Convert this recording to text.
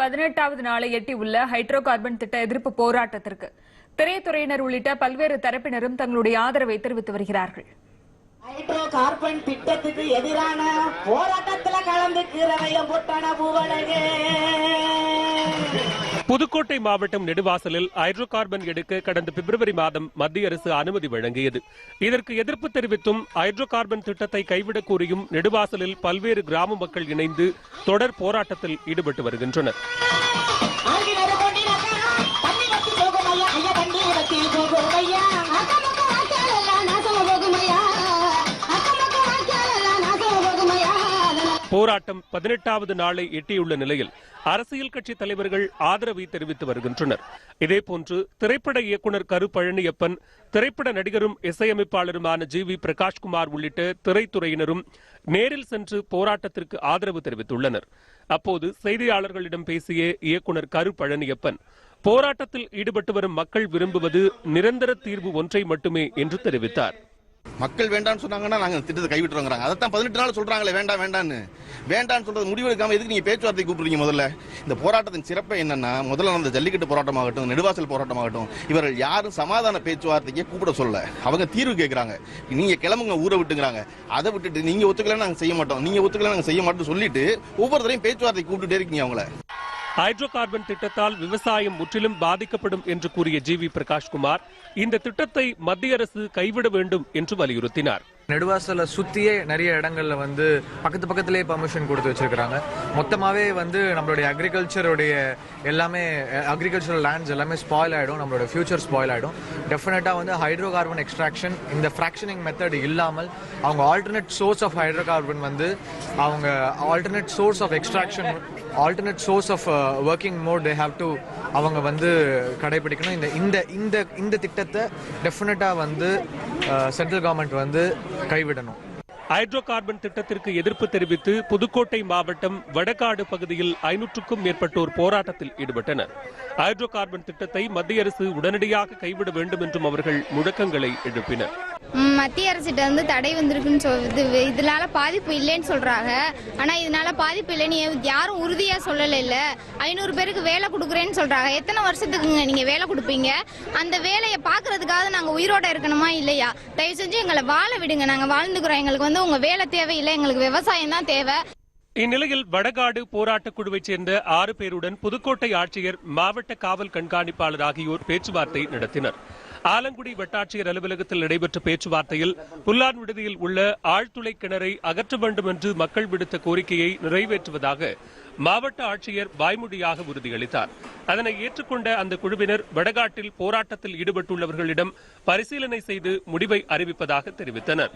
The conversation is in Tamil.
18வது நாளை எட்டியுள்ள ஹைட்ரோ கார்பன் திட்ட எதிர்ப்பு போராட்டத்திற்கு திரைத்துறையினர் உள்ளிட்ட பல்வேறு தரப்பினரும் தங்களுடைய ஆதரவை தெரிவித்து வருகிறார்கள். ஹைட்ரோ கார்பன் திட்டத்துக்கு எதிரான போராட்டத்தில் கலந்துக்கிறவைய பொட்டான பூவழகே. புதுக்கோட்டை மாவட்டம் நெடுவாசலில் ஹைட்ரோ கார்பன் எடுக்க கடந்த பிப்ரவரி மாதம் மத்திய அரசு அனுமதி வழங்கியது. இதற்கு எதிர்ப்பு தெரிவித்தும் ஹைட்ரோ கார்பன் திட்டத்தை கைவிடக் கோரியும் நெடுவாசலில் பல்வேறு கிராம மக்கள் இணைந்து தொடர் போராட்டத்தில் ஈடுபட்டு வருகின்றனர். போராட்டம் 18வது நாளை எட்டியுள்ள நிலையில் அரசியல் கட்சி தலைவர்கள் ஆதரவை தெரிவித்து வருகின்றனர். இதேபோன்று திரைப்பட இயக்குநர் கரு பழனியப்பன், திரைப்பட நடிகரும் இசையமைப்பாளருமான ஜி.வி. பிரகாஷ்குமார் உள்ளிட்ட திரைத்துறையினரும் நேரில் சென்று போராட்டத்திற்கு ஆதரவு தெரிவித்துள்ளனர். அப்போது செய்தியாளர்களிடம் பேசிய இயக்குநர் கரு பழனியப்பன், போராட்டத்தில் ஈடுபட்டு வரும் மக்கள் விரும்புவது நிரந்தர தீர்வு ஒன்றை மட்டுமே என்று தெரிவித்தார். மக்கள் வேண்டான்னு சொன்னாங்கன்னா நாங்க திட்டத்தை கைவிட்டுறோங்கிறாங்க. அதைத்தான் 18 நாள் சொல்றாங்களே வேண்டான்னு சொல்றது முடிவெடுக்காம எதுக்கு நீங்க பேச்சுவார்த்தை கூப்பிடுறீங்க? முதல்ல இந்த போராட்டத்தின் சிறப்பு என்னன்னா, முதல்ல அந்த ஜல்லிக்கட்டு போராட்டமாகட்டும், நெடுவாசல் போராட்டமாகட்டும், இவர்கள் யாரும் சமாதான பேச்சுவார்த்தைக்கு கூப்பிட சொல்ல, அவங்க தீர்வு கேட்கறாங்க. நீங்க கிளம்புங்க ஊரை விட்டுங்கிறாங்க. அதை விட்டுட்டு நீங்க ஒத்துக்கல நாங்க செய்ய மாட்டோம், நீங்க ஒத்துக்கல நாங்க செய்ய மாட்டோம் சொல்லிட்டு ஒவ்வொருத்தரையும் பேச்சுவார்த்தை கூப்பிட்டுட்டே இருக்கீங்க. அவங்கள ஹைட்ரோ கார்பன் திட்டத்தால் விவசாயம் முற்றிலும் பாதிக்கப்படும் என்று கூறிய ஜி.வி. பிரகாஷ்குமார், இந்த திட்டத்தை மத்திய அரசு கைவிட வேண்டும் என்று வலியுறுத்தினார். நெடுவாசல சுத்தியே நிறைய இடங்கள்ல பக்கத்திலே பர்மிஷன் கொடுத்து வச்சிருக்காங்க. மொத்தமாவே நம்மளுடைய அக்ரிகல்ச்சருடைய எல்லாமே அக்ரிகல்ச்சரல் லேண்ட்ஸ் எல்லாமே ஸ்பாயில் ஆயிடும், நம்மளோட ஃபியூச்சர் ஸ்பாயில் ஆயிடும். டெஃபினட்டா ஹைட்ரோ கார்பன் எக்ஸ்ட்ராக்ஷன் இந்த ஃபிராக்ஷனிங் மெத்தட் இல்லாமல் அவங்க alternate source of hydrocarbon அவங்க alternate source of extraction, alternate source of working mode they have to அவங்க கடைபிடிக்கணும். இந்த திட்டத்தை டெஃபினட்டா சென்ட்ரல் கவர்மெண்ட் கைவிடணும். ஹைட்ரோ கார்பன் திட்டத்திற்கு எதிர்ப்பு தெரிவித்து புதுக்கோட்டை மாவட்டம் வடகாடு பகுதியில் 500க்கும் மேற்பட்டோர் போராட்டத்தில் ஈடுபட்டனர். ஹைட்ரோ கார்பன் திட்டத்தை மத்திய அரசு உடனடியாக கைவிட வேண்டும் என்றும் அவர்கள் முழக்கங்களை எழுப்பினர். மத்திய அரசிட்ட தடை வந்திருக்குன்னு சொல்லுது, இதனால பாதிப்பு இல்லைன்னு சொல்றாங்க. ஆனா இதனால பாதிப்பு இல்லைன்னு யாரும் உறுதியா சொல்லல. 500 பேருக்கு வேலை கொடுக்குறேன்னு சொல்றாங்க. எத்தனை வருஷத்துக்குங்க நீங்க வேலை கொடுப்பீங்க? அந்த வேலையை பாக்குறதுக்காக நாங்க உயிரோட இருக்கணுமா இல்லையா? தயவு செஞ்சு எங்களை வாழ விடுங்க, நாங்க வாழ்ந்துக்கிறோம். எங்களுக்கு உங்க வேலை தேவையில்லை, எங்களுக்கு விவசாயம் தான் தேவை. இந்நிலையில் வடகாடு போராட்ட குழுவைச் சேர்ந்த 6 பேருடன் புதுக்கோட்டை ஆட்சியர், மாவட்ட காவல் கண்காணிப்பாளர் ஆகியோர் பேச்சுவார்த்தை நடத்தினர். ஆலங்குடி வட்டாட்சியர் அலுவலகத்தில் நடைபெற்ற பேச்சுவார்த்தையில் புல்லான் விடுதியில் உள்ள ஆழ்துளை கிணறை அகற்ற வேண்டும் என்று மக்கள் விடுத்த கோரிக்கையை நிறைவேற்றுவதாக மாவட்ட ஆட்சியர் வாய்மொழியாக உறுதியளித்தார். அதனை ஏற்றுக்கொண்ட அந்த குழுவினர் வடகாட்டில் போராட்டத்தில் ஈடுபட்டுள்ளவர்களிடம் பரிசீலனை செய்து முடிவை அறிவிப்பதாக தெரிவித்தனர்.